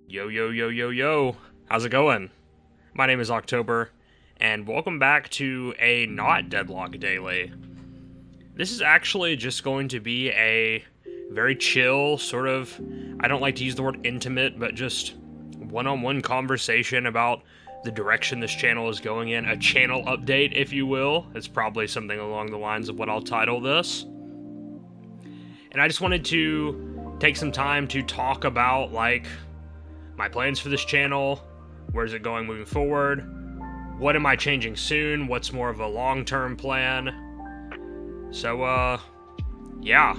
Yo, yo, yo, yo, yo. How's it going? My name is October, and welcome back to a not Deadlock Daily. This is actually just going to be a very chill, sort of, I don't like to use the word intimate, but just one-on-one conversation about the direction this channel is going in. A channel update, if you will. It's probably something along the lines of what I'll title this. And I just wanted to take some time to talk about, like, my plans for this channel, where's it going moving forward, what am I changing soon, what's more of a long-term plan. So, yeah,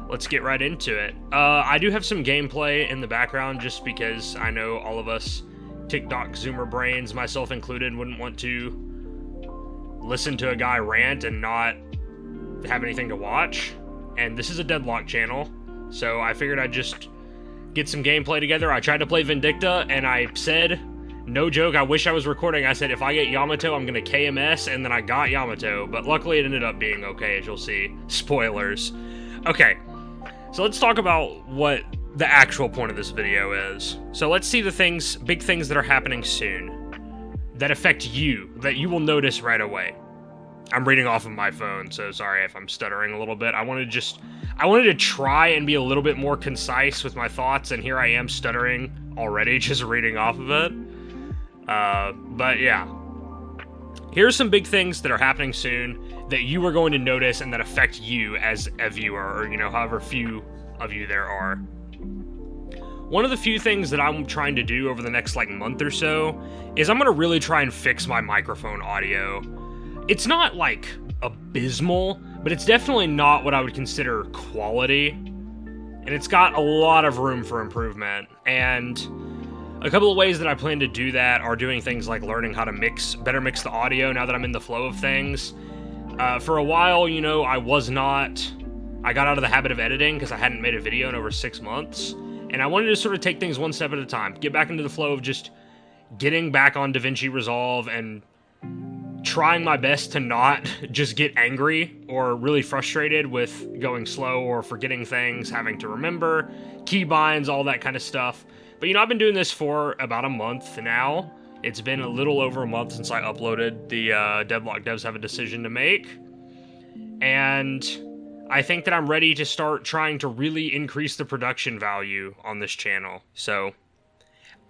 let's get right into it. I do have some gameplay in the background just because I know all of us TikTok Zoomer brains, myself included, wouldn't want to listen to a guy rant and not have anything to watch. And this is a Deadlock channel, so I figured I'd just get some gameplay together. I tried to play Vindicta, and I said, no joke, I wish I was recording, I said, if I get Yamato, I'm gonna KMS, and then I got Yamato, but luckily it ended up being okay, as you'll see. Spoilers. Okay, so let's talk about what the actual point of this video is. So let's see the big things that are happening soon, that affect you, that you will notice right away. I'm reading off of my phone, so sorry if I'm stuttering a little bit. I wanted to try and be a little bit more concise with my thoughts, and here I am stuttering already, just reading off of it. But yeah. Here's some big things that are happening soon that you are going to notice and that affect you as a viewer, or, you know, however few of you there are. One of the few things that I'm trying to do over the next, like, month or so is I'm going to really try and fix my microphone audio. It's not, like, abysmal, but it's definitely not what I would consider quality, and it's got a lot of room for improvement. And a couple of ways that I plan to do that are doing things like learning how to better mix the audio now that I'm in the flow of things. For a while, you know, I got out of the habit of editing because I hadn't made a video in over 6 months, and I wanted to sort of take things one step at a time, get back into the flow of just getting back on DaVinci Resolve and trying my best to not just get angry or really frustrated with going slow or forgetting things, having to remember, keybinds, all that kind of stuff. But, you know, I've been doing this for about a month now. It's been a little over a month since I uploaded the Deadlock Devs Have a Decision to Make. And I think that I'm ready to start trying to really increase the production value on this channel. So,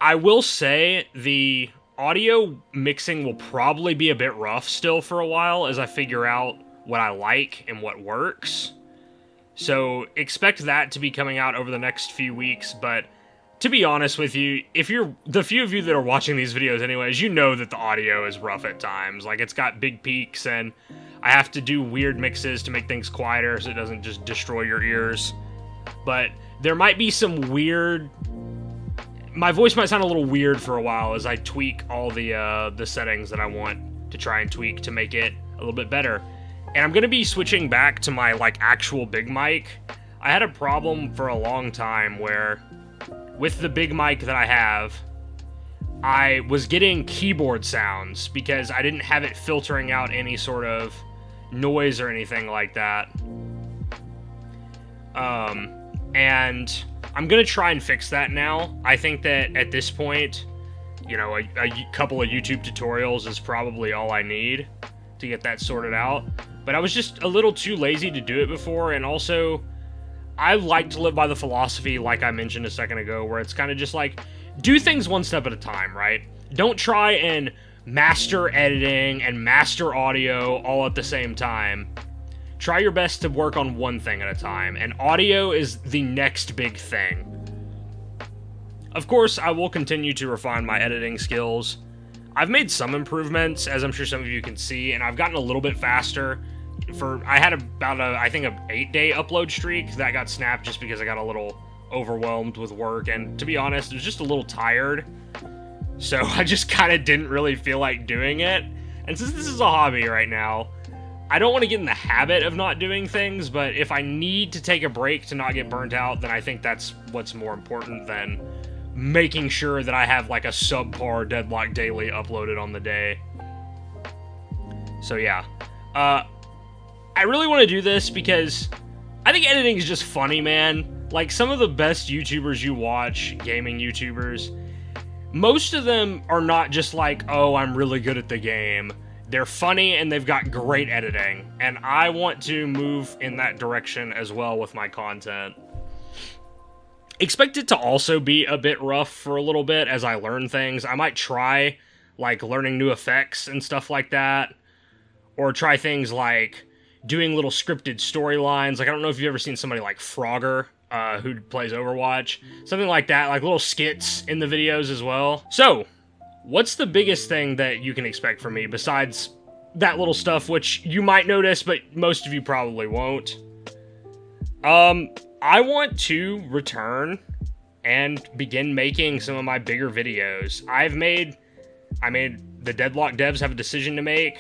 I will say the audio mixing will probably be a bit rough still for a while as I figure out what I like and what works. So expect that to be coming out over the next few weeks, but to be honest with you, the few of you that are watching these videos anyways, you know that the audio is rough at times. Like, it's got big peaks, and I have to do weird mixes to make things quieter so it doesn't just destroy your ears. But there might be some weird... My voice might sound a little weird for a while as I tweak all the settings that I want to try and tweak to make it a little bit better. And I'm going to be switching back to my, like, actual big mic. I had a problem for a long time where, with the big mic that I have, I was getting keyboard sounds because I didn't have it filtering out any sort of noise or anything like that. And I'm going to try and fix that now. I think that at this point, you know, a couple of YouTube tutorials is probably all I need to get that sorted out. But I was just a little too lazy to do it before, and also, I like to live by the philosophy, like I mentioned a second ago, where it's kind of just like, do things one step at a time, right? Don't try and master editing and master audio all at the same time. Try your best to work on one thing at a time, and audio is the next big thing. Of course, I will continue to refine my editing skills. I've made some improvements, as I'm sure some of you can see, and I've gotten a little bit faster. I had about I think an 8-day upload streak that got snapped just because I got a little overwhelmed with work, and to be honest, I was just a little tired. So I just kind of didn't really feel like doing it. And since this is a hobby right now, I don't want to get in the habit of not doing things, but if I need to take a break to not get burnt out, then I think that's what's more important than making sure that I have, like, a subpar Deadlock Daily uploaded on the day. So yeah. I really want to do this because I think editing is just funny, man. Like, some of the best YouTubers you watch, gaming YouTubers, most of them are not just like, oh, I'm really good at the game. They're funny and they've got great editing. And I want to move in that direction as well with my content. Expect it to also be a bit rough for a little bit as I learn things. I might try, like, learning new effects and stuff like that. Or try things like doing little scripted storylines. Like, I don't know if you've ever seen somebody like Frogger, who plays Overwatch. Something like that, like little skits in the videos as well. So, what's the biggest thing that you can expect from me besides that little stuff, which you might notice, but most of you probably won't? I want to return and begin making some of my bigger videos. I made the Deadlock Devs Have a Decision to Make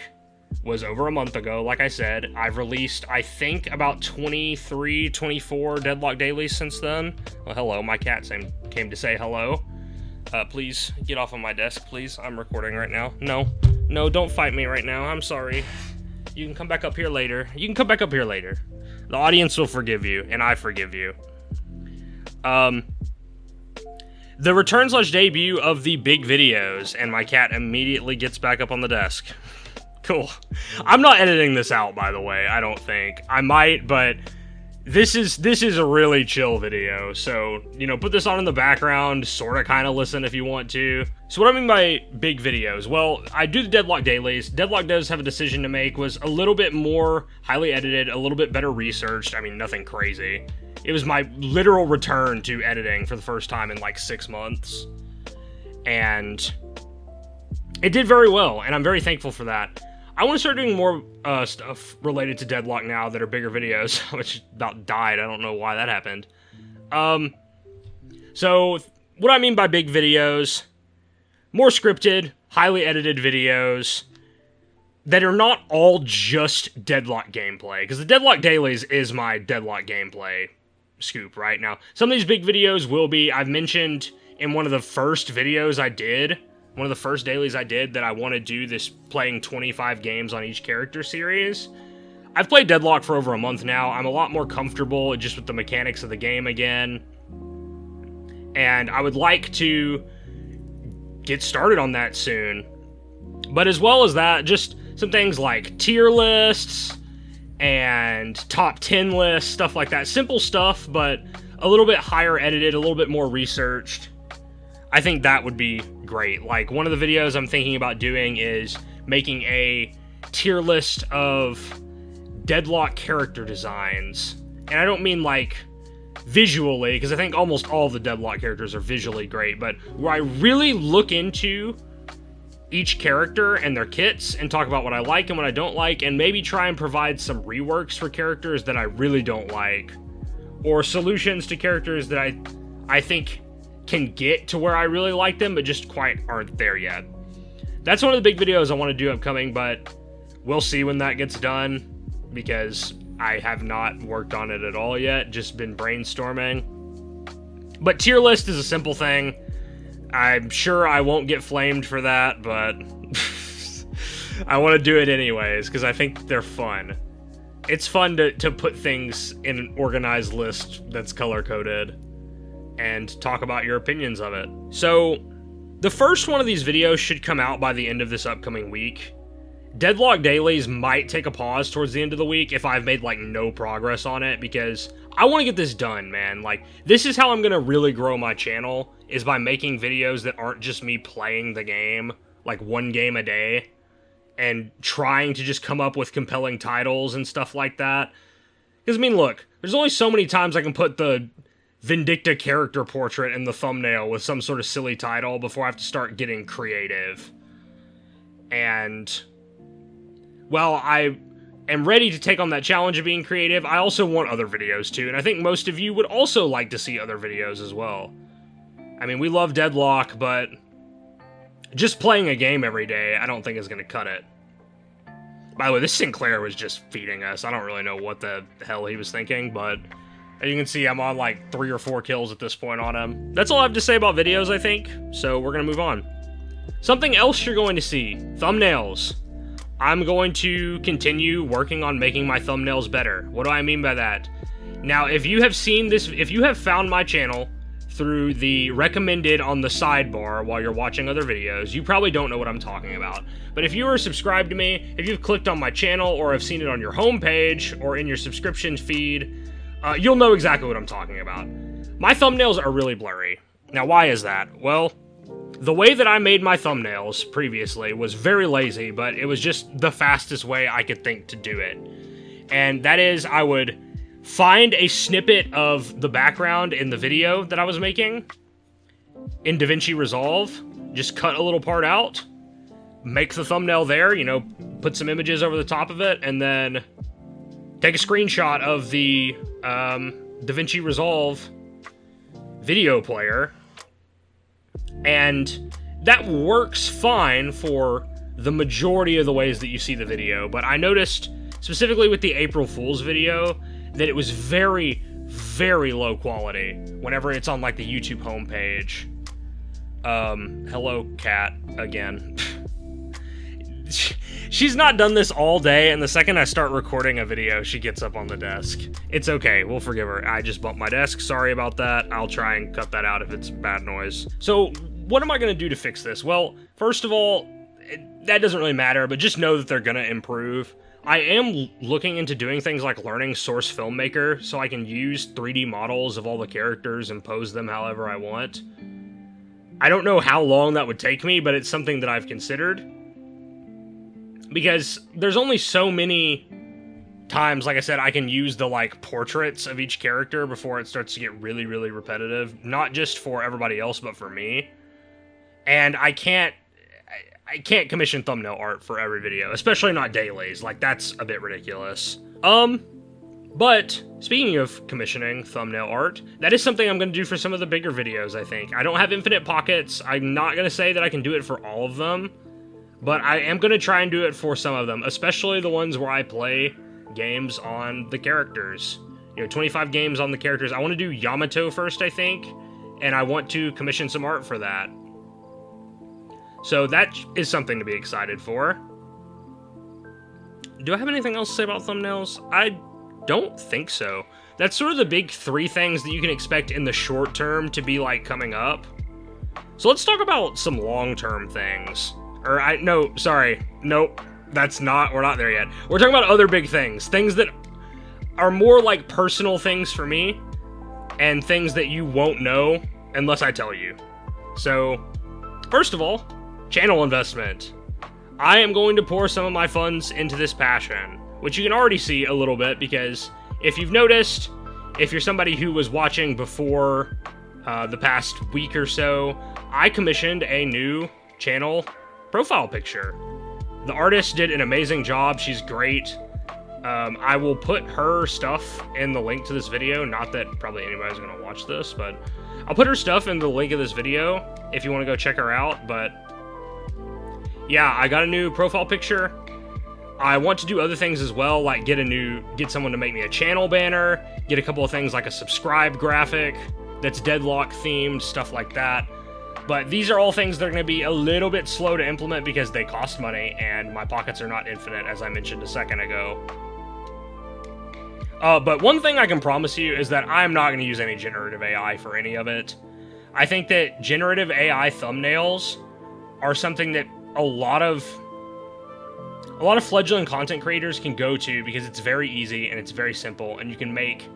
was over a month ago. Like I said, I've released, I think, about 23, 24 Deadlock Dailies since then. Well, hello, my cat came to say hello. Please, get off of my desk, please. I'm recording right now. No, don't fight me right now. I'm sorry. You can come back up here later. The audience will forgive you, and I forgive you. The return/debut of the big videos, and my cat immediately gets back up on the desk. Cool. I'm not editing this out, by the way, I don't think. I might, but this is a really chill video, so, you know, put this on in the background, sort of kind of listen if you want to. So what I mean by big videos? Well, I do the Deadlock Dailies. Deadlock Devs Have a Decision to Make was a little bit more highly edited, a little bit better researched. I mean, nothing crazy. It was my literal return to editing for the first time in like 6 months. And it did very well, and I'm very thankful for that. I want to start doing more stuff related to Deadlock now that are bigger videos, which about died. I don't know why that happened. So, what I mean by big videos, more scripted, highly edited videos that are not all just Deadlock gameplay, because the Deadlock Dailies is my Deadlock gameplay scoop right now. Some of these big videos will be, I've mentioned in one of the first videos I did, one of the first dailies I did, that I want to do this playing 25 games on each character series. I've played Deadlock for over a month now. I'm a lot more comfortable just with the mechanics of the game again. And I would like to get started on that soon. But as well as that, just some things like tier lists and top 10 lists, stuff like that. Simple stuff, but a little bit higher edited, a little bit more researched. I think that would be great. Like, one of the videos I'm thinking about doing is making a tier list of Deadlock character designs. And I don't mean, like, visually, because I think almost all of the Deadlock characters are visually great, but where I really look into each character and their kits and talk about what I like and what I don't like, and maybe try and provide some reworks for characters that I really don't like, or solutions to characters that I think can get to where I really like them, but just quite aren't there yet. That's one of the big videos I want to do upcoming, but we'll see when that gets done, because I have not worked on it at all yet, just been brainstorming. But tier list is a simple thing. I'm sure I won't get flamed for that, but I want to do it anyways, because I think they're fun. It's fun to put things in an organized list that's color-coded and talk about your opinions of it. So, the first one of these videos should come out by the end of this upcoming week. Deadlock Dailies might take a pause towards the end of the week if I've made, like, no progress on it, because I want to get this done, man. Like, this is how I'm going to really grow my channel, is by making videos that aren't just me playing the game, like, one game a day, and trying to just come up with compelling titles and stuff like that. Because, I mean, look, there's only so many times I can put the Vindicta character portrait in the thumbnail with some sort of silly title before I have to start getting creative. And while I am ready to take on that challenge of being creative, I also want other videos too, and I think most of you would also like to see other videos as well. I mean, we love Deadlock, but just playing a game every day I don't think is going to cut it. By the way, this Sinclair was just feeding us. I don't really know what the hell he was thinking, but as you can see, I'm on like 3 or 4 kills at this point on him. That's all I have to say about videos, I think, so we're going to move on. Something else you're going to see, thumbnails. I'm going to continue working on making my thumbnails better. What do I mean by that? Now, if you have seen this, if you have found my channel through the recommended on the sidebar while you're watching other videos, you probably don't know what I'm talking about. But if you are subscribed to me, if you've clicked on my channel, or have seen it on your homepage or in your subscription feed, you'll know exactly what I'm talking about. My thumbnails are really blurry. Now, why is that? Well, the way that I made my thumbnails previously was very lazy, but it was just the fastest way I could think to do it. And that is, I would find a snippet of the background in the video that I was making in DaVinci Resolve, just cut a little part out, make the thumbnail there, you know, put some images over the top of it, and then take a screenshot of the DaVinci Resolve video player, and that works fine for the majority of the ways that you see the video. But I noticed, specifically with the April Fool's video, that it was very, very low quality whenever it's on, like, the YouTube homepage. Hello, cat, again. She's not done this all day, and the second I start recording a video, she gets up on the desk. It's okay, we'll forgive her. I just bumped my desk, sorry about that. I'll try and cut that out if it's bad noise. So, what am I gonna do to fix this? Well, first of all, that doesn't really matter, but just know that they're gonna improve. I am looking into doing things like learning Source Filmmaker, so I can use 3D models of all the characters and pose them however I want. I don't know how long that would take me, but it's something that I've considered. Because there's only so many times, like I said, I can use the, like, portraits of each character before it starts to get really, really repetitive. Not just for everybody else, but for me. And I can't commission thumbnail art for every video, especially not dailies. Like, that's a bit ridiculous. But speaking of commissioning thumbnail art, that is something I'm going to do for some of the bigger videos, I think. I don't have infinite pockets. I'm not going to say that I can do it for all of them, but I am going to try and do it for some of them, especially the ones where I play games on the characters. You know, 25 games on the characters. I want to do Yamato first, I think, and I want to commission some art for that. So that is something to be excited for. Do I have anything else to say about thumbnails? I don't think so. That's sort of the big three things that you can expect in the short term to be, like, coming up. So let's talk about some long-term things. Nope, that's not, we're not there yet. We're talking about other big things. Things that are more like personal things for me, and things that you won't know unless I tell you. So, first of all, channel investment. I am going to pour some of my funds into this passion, which you can already see a little bit, because if you've noticed, if you're somebody who was watching before the past week or so, I commissioned a new channel profile picture. The artist did an amazing job. She's great. I will put her stuff in the link to this video. Not that probably anybody's going to watch this, but I'll put her stuff in the link of this video if you want to go check her out. But yeah, I got a new profile picture. I want to do other things as well, like get someone to make me a channel banner, get a couple of things like a subscribe graphic that's Deadlock themed, stuff like that. But these are all things that are going to be a little bit slow to implement because they cost money, and my pockets are not infinite, as I mentioned a second ago. But one thing I can promise you is that I'm not going to use any generative AI for any of it. I think that generative AI thumbnails are something that a lot of fledgling content creators can go to because it's very easy and it's very simple, and you can make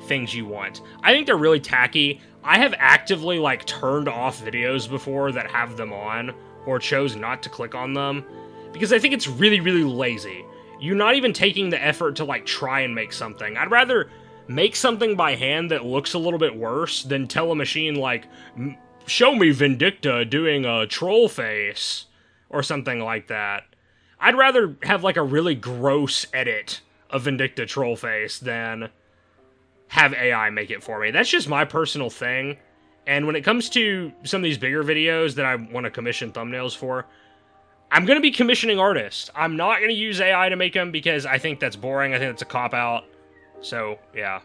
things you want. I think they're really tacky. I have actively, like, turned off videos before that have them on, or chose not to click on them, because I think it's really, really lazy. You're not even taking the effort to, like, try and make something. I'd rather make something by hand that looks a little bit worse than tell a machine, like, show me Vindicta doing a troll face, or something like that. I'd rather have, like, a really gross edit of Vindicta troll face than have AI make it for me. That's just my personal thing. And when it comes to some of these bigger videos that I want to commission thumbnails for, I'm going to be commissioning artists. I'm not going to use AI to make them because I think that's boring. I think that's a cop-out. So, yeah.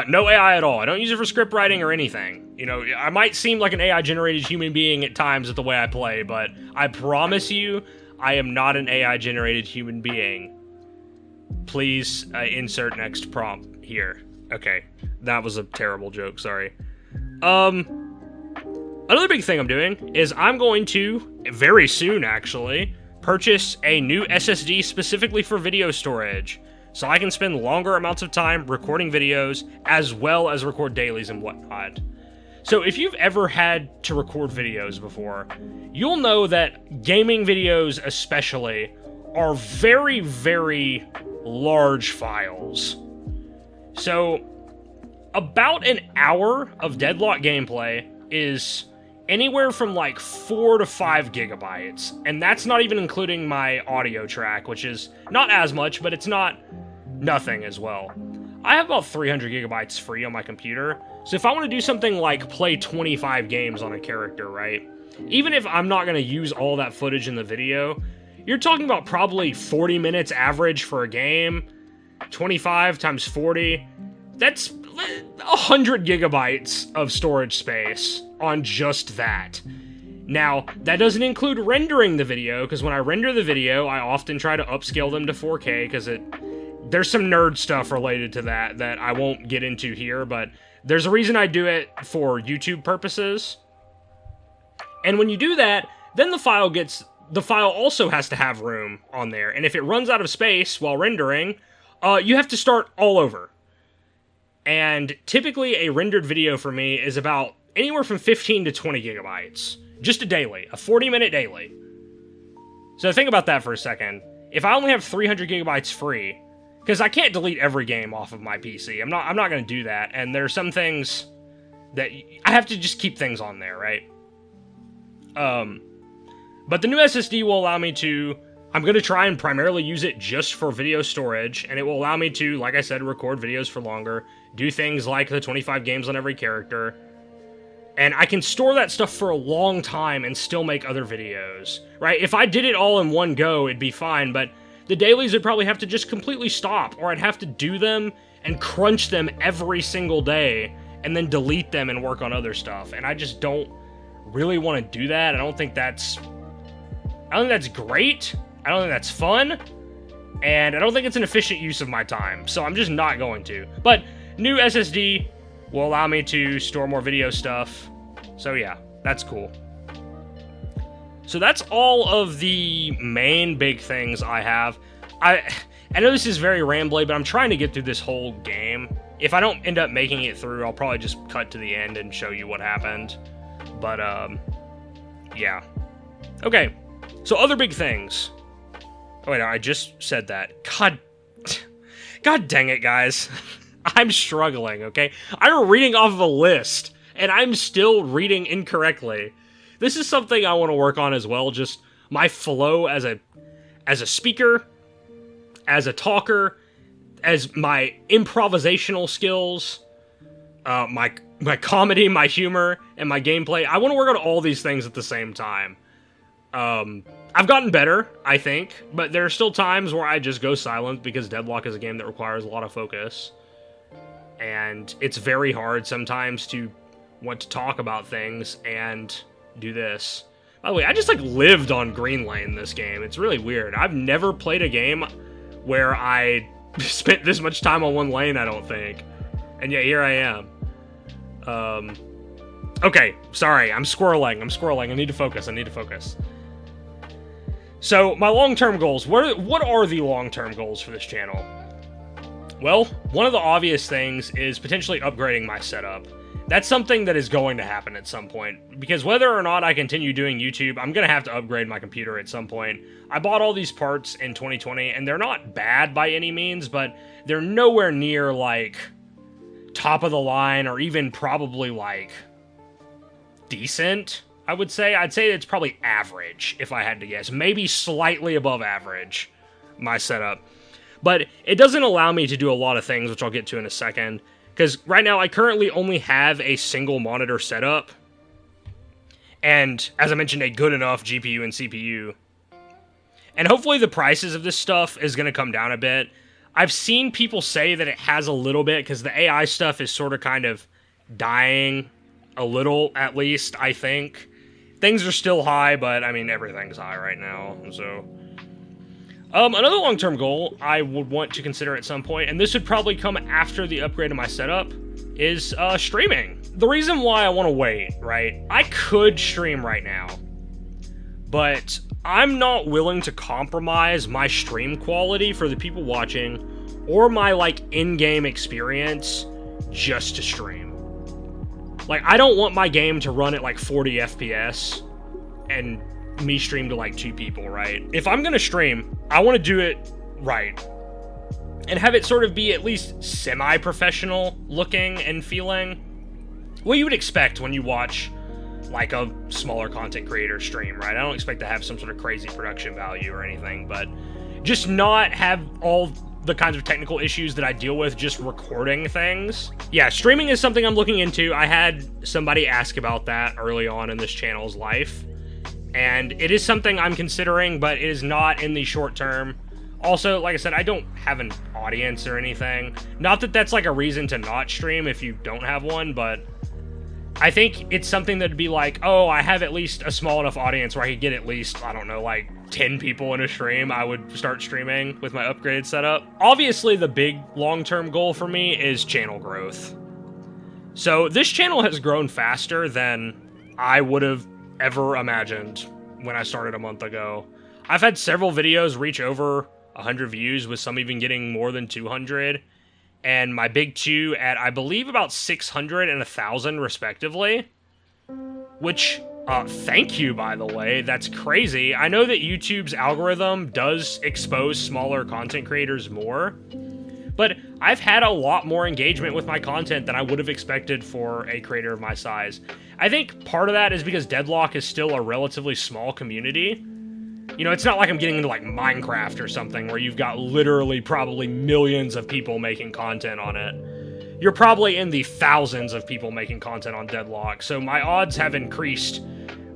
No AI at all. I don't use it for script writing or anything. You know, I might seem like an AI-generated human being at times with the way I play, but I promise you, I am not an AI-generated human being. Please insert next prompt. here. Okay, that was a terrible joke, sorry. Another big thing I'm doing is I'm going to, very soon actually, purchase a new SSD specifically for video storage, so I can spend longer amounts of time recording videos, as well as record dailies and whatnot. So if you've ever had to record videos before, you'll know that gaming videos especially are very, very large files. So about an hour of Deadlock gameplay is anywhere from like 4 to 5 gigabytes, and that's not even including my audio track, which is not as much, but it's not nothing as well. I have about 300 gigabytes free on my computer, so if I want to do something like play 25 games on a character, right? Even if I'm not going to use all that footage in the video, you're talking about probably 40 minutes average for a game. 25 times 40, that's 100 gigabytes of storage space on just that. Now, that doesn't include rendering the video, because when I render the video, I often try to upscale them to 4K, because there's some nerd stuff related to that I won't get into here, but there's a reason I do it for YouTube purposes. And when you do that, then the file also has to have room on there, and if it runs out of space while rendering, you have to start all over. And typically a rendered video for me is about anywhere from 15 to 20 gigabytes. Just a daily, a 40-minute daily. So think about that for a second. If I only have 300 gigabytes free, because I can't delete every game off of my PC. I'm not going to do that, and there are some things that I have to just keep things on there, right? But the new SSD will allow me to, I'm going to try and primarily use it just for video storage, and it will allow me to, like I said, record videos for longer, do things like the 25 games on every character, and I can store that stuff for a long time and still make other videos, right? If I did it all in one go, it'd be fine, but the dailies would probably have to just completely stop, or I'd have to do them and crunch them every single day, and then delete them and work on other stuff, and I just don't really want to do that. I don't think that's great, I don't think that's fun, and I don't think it's an efficient use of my time, so I'm just not going to. But new SSD will allow me to store more video stuff, so yeah, that's cool. So that's all of the main big things I have. I know this is very rambly, but I'm trying to get through this whole game. If I don't end up making it through, I'll probably just cut to the end and show you what happened. But, yeah. Okay, so other big things. Oh, wait, no, I just said that. God dang it, guys. I'm struggling, okay? I'm reading off of a list, and I'm still reading incorrectly. This is something I want to work on as well, just my flow as a speaker, as a talker, as my improvisational skills, my comedy, my humor, and my gameplay. I want to work on all these things at the same time. I've gotten better, I think, but there are still times where I just go silent because Deadlock is a game that requires a lot of focus. And it's very hard sometimes to want to talk about things and do this. By the way, I just lived on Green Lane this game. It's really weird. I've never played a game where I spent this much time on one lane, I don't think. And yet here I am. Okay, sorry, I'm squirreling. I need to focus. So, my long-term goals. What are the long-term goals for this channel? Well, one of the obvious things is potentially upgrading my setup. That's something that is going to happen at some point, because whether or not I continue doing YouTube, I'm going to have to upgrade my computer at some point. I bought all these parts in 2020, and they're not bad by any means, but they're nowhere near, top of the line, or even probably, decent, I would say. I'd say it's probably average, if I had to guess. Maybe slightly above average, my setup. But it doesn't allow me to do a lot of things, which I'll get to in a second. Because right now, I currently only have a single monitor setup. And, as I mentioned, a good enough GPU and CPU. And hopefully the prices of this stuff is going to come down a bit. I've seen people say that it has a little bit, because the AI stuff is sort of kind of dying a little, at least, I think. Things are still high, but, I mean, everything's high right now, so... Another long-term goal I would want to consider at some point, and this would probably come after the upgrade of my setup, is streaming. The reason why I want to wait, right? I could stream right now, but I'm not willing to compromise my stream quality for the people watching or my, like, in-game experience just to stream. Like, I don't want my game to run at, like, 40 FPS and me stream to, like, 2 people, right? If I'm gonna stream, I want to do it right and have it sort of be at least semi-professional looking and feeling. What you would expect when you watch, like, a smaller content creator stream, right? I don't expect to have some sort of crazy production value or anything, but just not have all the kinds of technical issues that I deal with just recording things. Yeah, streaming is something I'm looking into. I had somebody ask about that early on in this channel's life, and it is something I'm considering, but it is not in the short term. Also, like I said, I don't have an audience or anything. Not that that's like a reason to not stream if you don't have one, but I think it's something that'd be like, oh, I have at least a small enough audience where I could get at least, I don't know, like 10 people in a stream. I would start streaming with my upgraded setup. Obviously, the big long-term goal for me is channel growth. So this channel has grown faster than I would have ever imagined when I started a month ago. I've had several videos reach over 100 views, with some even getting more than 200. And my big 2 at, I believe, about 600 and 1,000 respectively. Which, thank you, by the way. That's crazy. I know that YouTube's algorithm does expose smaller content creators more, but I've had a lot more engagement with my content than I would have expected for a creator of my size. I think part of that is because Deadlock is still a relatively small community. You know, it's not like I'm getting into, like, Minecraft or something where you've got literally probably millions of people making content on it. You're probably in the thousands of people making content on Deadlock, so my odds have increased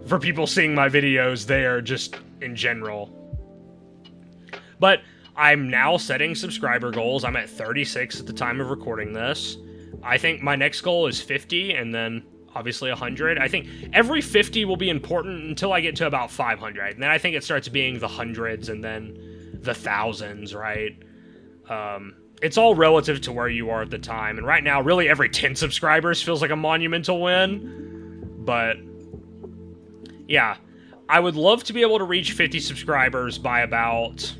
for people seeing my videos there just in general. But I'm now setting subscriber goals. I'm at 36 at the time of recording this. I think my next goal is 50, and then obviously 100. I think every 50 will be important until I get to about 500. And then I think it starts being the hundreds and then the thousands, right? It's all relative to where you are at the time. And right now, really every 10 subscribers feels like a monumental win. But yeah, I would love to be able to reach 50 subscribers by about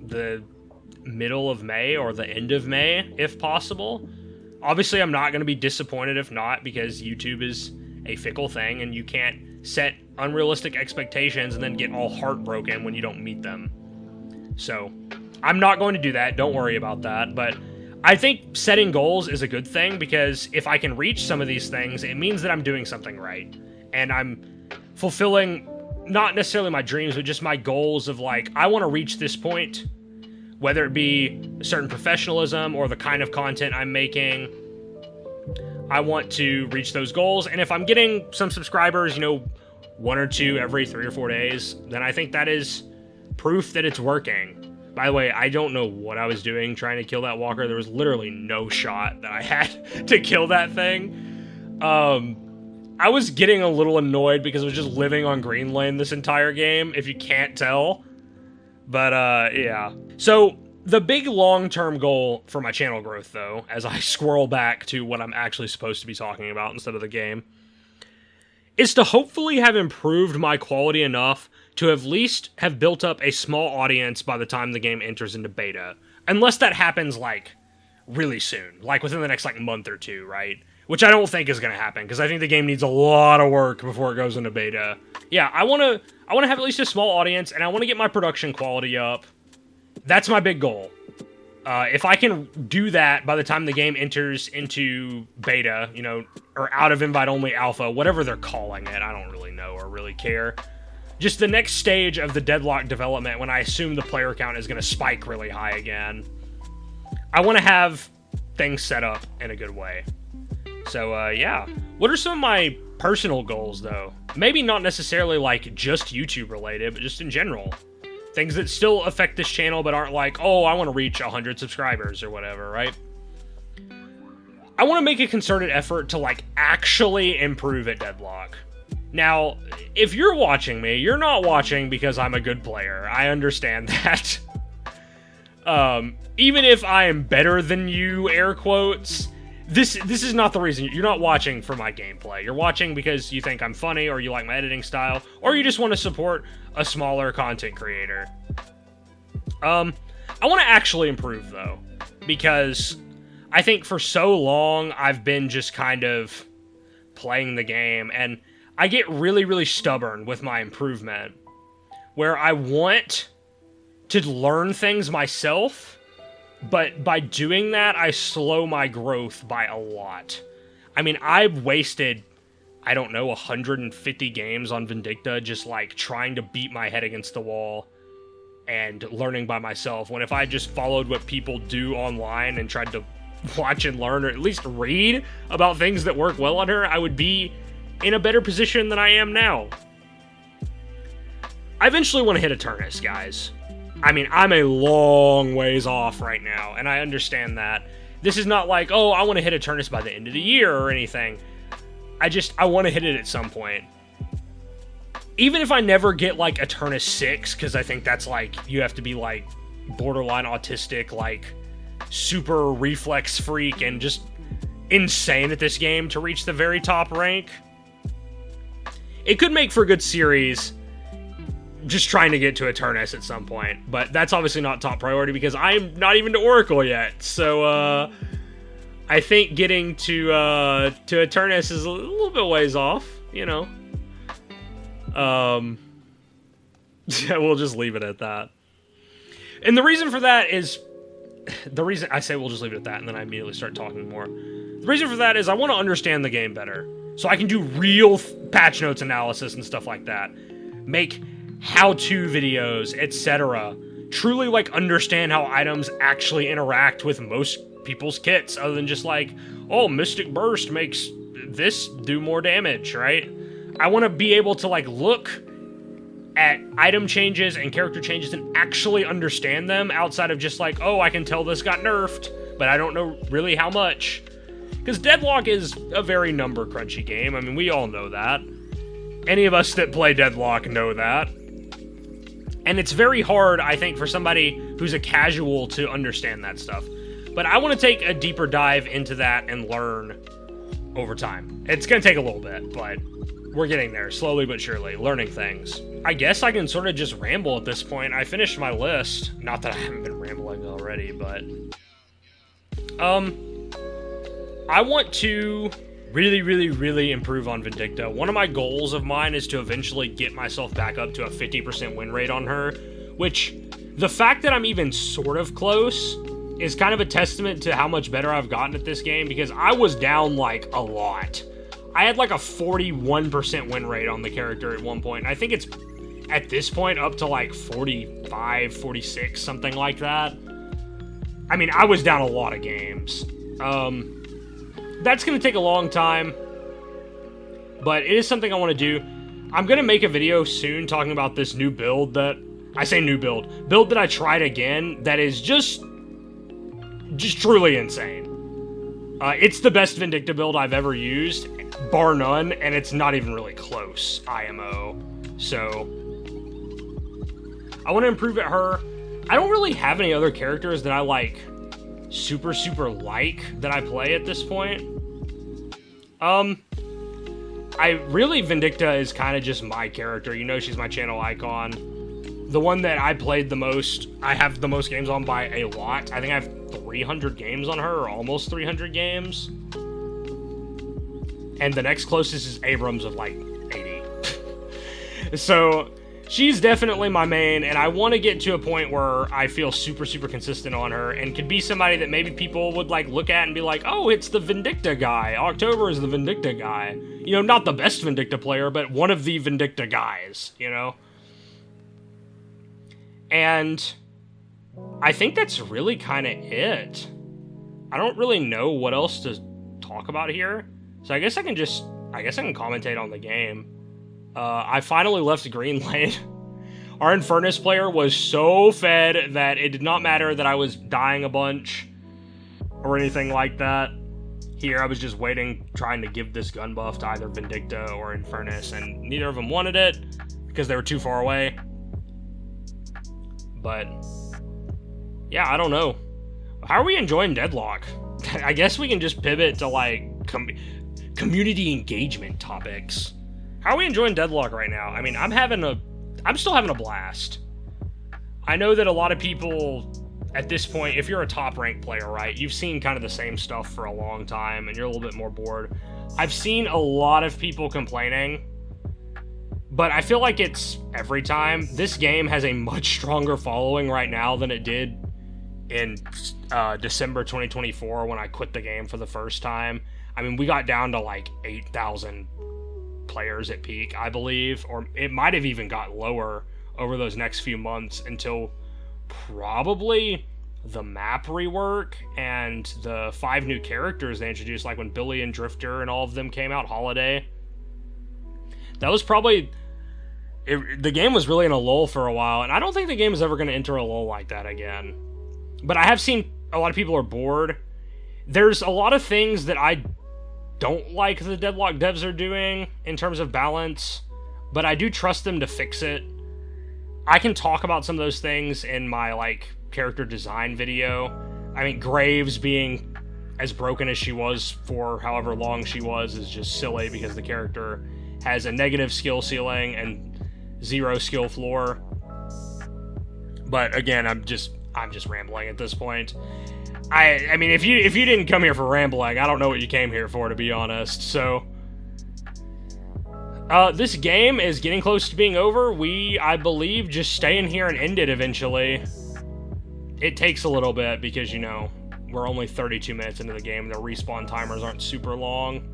the middle of May or the end of May, if possible. Obviously, I'm not going to be disappointed if not, because YouTube is a fickle thing, and you can't set unrealistic expectations and then get all heartbroken when you don't meet them. So, I'm not going to do that. Don't worry about that. But I think setting goals is a good thing, because if I can reach some of these things, it means that I'm doing something right. And I'm fulfilling not necessarily my dreams, but just my goals of, like, I want to reach this point. Whether it be a certain professionalism or the kind of content I'm making, I want to reach those goals. And if I'm getting some subscribers, you know, 1 or 2 every 3 or 4 days, then I think that is proof that it's working. By the way, I don't know what I was doing trying to kill that walker. There was literally no shot that I had to kill that thing. I was getting a little annoyed because I was just living on green lane this entire game, if you can't tell. But, yeah. So, the big long-term goal for my channel growth, though, as I squirrel back to what I'm actually supposed to be talking about instead of the game, is to hopefully have improved my quality enough to at least have built up a small audience by the time the game enters into beta. Unless that happens, like, really soon. Like, within the next, like, month or 2, right? Which I don't think is going to happen, because I think the game needs a lot of work before it goes into beta. Yeah, I want to have at least a small audience, and I want to get my production quality up. That's my big goal. If I can do that by the time the game enters into beta, you know, or out of invite-only alpha, whatever they're calling it, I don't really know or really care. Just the next stage of the Deadlock development, when I assume the player count is going to spike really high again. I want to have things set up in a good way. So, yeah. What are some of my personal goals, though? Maybe not necessarily, like, just YouTube related, but just in general. Things that still affect this channel, but aren't like, oh, I want to reach 100 subscribers or whatever, right? I want to make a concerted effort to, like, actually improve at Deadlock. Now, if you're watching me, you're not watching because I'm a good player. I understand that. Even if I am better than you, air quotes, this is not the reason. You're not watching for my gameplay. You're watching because you think I'm funny, or you like my editing style, or you just want to support a smaller content creator. I want to actually improve, though, because I think for so long I've been just kind of playing the game, and I get really, really stubborn with my improvement, where I want to learn things myself, but by doing that, I slow my growth by a lot. I mean, I've wasted, I don't know, 150 games on Vindicta just, like, trying to beat my head against the wall and learning by myself, when if I just followed what people do online and tried to watch and learn, or at least read about things that work well on her, I would be in a better position than I am now. I eventually want to hit Eternus, guys. I mean, I'm a long ways off right now, and I understand that. This is not like, oh, I want to hit Eternus by the end of the year or anything. I want to hit it at some point. Even if I never get, like, Eternus 6, because I think that's, like, you have to be, like, borderline autistic, like, super reflex freak, and just insane at this game to reach the very top rank. It could make for a good series, just trying to get to Eternus at some point, but that's obviously not top priority because I'm not even to Oracle yet. So I think getting to Eternus is a little bit ways off, you know. We'll just leave it at that. And the reason for that is, the reason I say we'll just leave it at that, and then I immediately start talking more. The reason for that is I want to understand the game better, so I can do real patch notes analysis and stuff like that. Make how-to videos, etc. Truly, like, understand how items actually interact with most people's kits, other than just like, oh, Mystic Burst makes this do more damage, right? I want to be able to, like, look at item changes and character changes and actually understand them, outside of just like, oh, I can tell this got nerfed, but I don't know really how much. Because Deadlock is a very number crunchy game. I mean, we all know that. Any of us that play Deadlock know that. And it's very hard, I think, for somebody who's a casual to understand that stuff. But I want to take a deeper dive into that and learn over time. It's going to take a little bit, but we're getting there, slowly but surely, learning things. I guess I can sort of just ramble at this point. I finished my list. Not that I haven't been rambling already, but... I want to really, really, really improve on Vindicta. One of my goals of mine is to eventually get myself back up to a 50% win rate on her, which, the fact that I'm even sort of close is kind of a testament to how much better I've gotten at this game, because I was down, like, a lot. I had, like, a 41% win rate on the character at one point, and I think it's, at this point, up to, like, 45, 46, something like that. I mean, I was down a lot of games. That's going to take a long time, but it is something I want to do. I'm going to make a video soon talking about this new build that, I say new build that I tried again that is just truly insane. It's the best Vindicta build I've ever used, bar none, and it's not even really close, IMO. So, I want to improve at her. I don't really have any other characters that I like super like that I play at this point. Vindicta is kind of just my character. You know, she's my channel icon. The one that I played the most, I have the most games on by a lot. I think I have 300 games on her, or almost 300 games. And the next closest is Abrams with like 80. So, she's definitely my main, and I want to get to a point where I feel super consistent on her, and could be somebody that maybe people would, like, look at and be like, oh, it's the Vindicta guy. October is the Vindicta guy. You know, not the best Vindicta player, but one of the Vindicta guys, you know? And I think that's really kind of it. I don't really know what else to talk about here. So I guess I can commentate on the game. I finally left Greenlane. Our Infernus player was so fed that it did not matter that I was dying a bunch or anything like that. Here, I was just waiting, trying to give this gun buff to either Vindicta or Infernus, and neither of them wanted it because they were too far away. But yeah, I don't know. How are we enjoying Deadlock? I guess we can just pivot to, like, community engagement topics. How are we enjoying Deadlock right now? I mean, I'm still having a blast. I know that a lot of people, at this point, if you're a top-ranked player, right, you've seen kind of the same stuff for a long time, and you're a little bit more bored. I've seen a lot of people complaining, but I feel like it's every time. This game has a much stronger following right now than it did in December 2024 when I quit the game for the first time. I mean, we got down to like 8,000 players at peak, I believe, or it might have even got lower over those next few months until probably the map rework and the 5 new characters they introduced, like when Billy and Drifter and all of them came out, Holiday. That was probably... the game was really in a lull for a while, and I don't think the game is ever going to enter a lull like that again. But I have seen a lot of people are bored. There's a lot of things that I don't like the Deadlock devs are doing in terms of balance, but I do trust them to fix it. I can talk about some of those things in my, like, character design video. I mean, Graves being as broken as she was for however long she was is just silly because the character has a negative skill ceiling and 0 skill floor. But again, I'm just rambling at this point. I mean, if you didn't come here for rambling, I don't know what you came here for, to be honest. So, this game is getting close to being over. We, I believe, just stay in here and end it eventually. It takes a little bit because, you know, we're only 32 minutes into the game. The respawn timers aren't super long.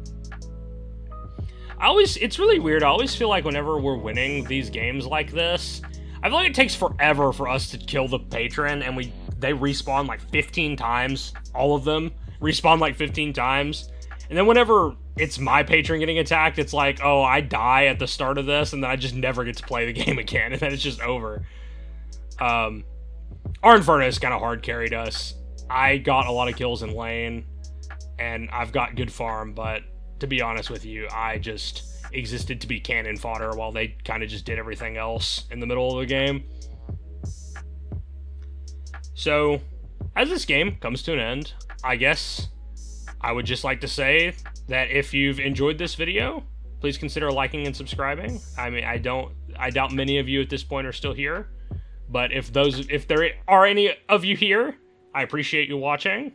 It's really weird. I always feel like whenever we're winning these games like this, I feel like it takes forever for us to kill the patron, and they respawn like 15 times. All of them respawn like 15 times. And then whenever it's my patron getting attacked, it's like, oh, I die at the start of this, and then I just never get to play the game again, and then it's just over. Our Inferno kind of hard carried us. I got a lot of kills in lane, and I've got good farm, but to be honest with you, I just existed to be cannon fodder while they kind of just did everything else in the middle of the game. So, as this game comes to an end, I guess I would just like to say that if you've enjoyed this video, please consider liking and subscribing. I mean, I doubt many of you at this point are still here, but if there are any of you here, I appreciate you watching.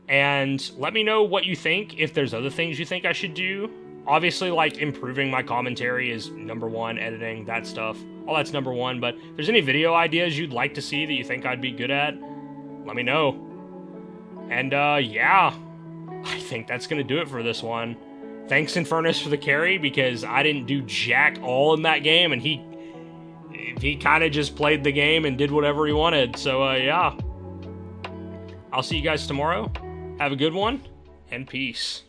And let me know what you think, if there's other things you think I should do. Obviously, like, improving my commentary is number one, editing, that stuff. All that's number one, but if there's any video ideas you'd like to see that you think I'd be good at, let me know. And, yeah, I think that's gonna do it for this one. Thanks, Infernus, for the carry, because I didn't do jack all in that game, and he kind of just played the game and did whatever he wanted. So, yeah. I'll see you guys tomorrow. Have a good one, and peace.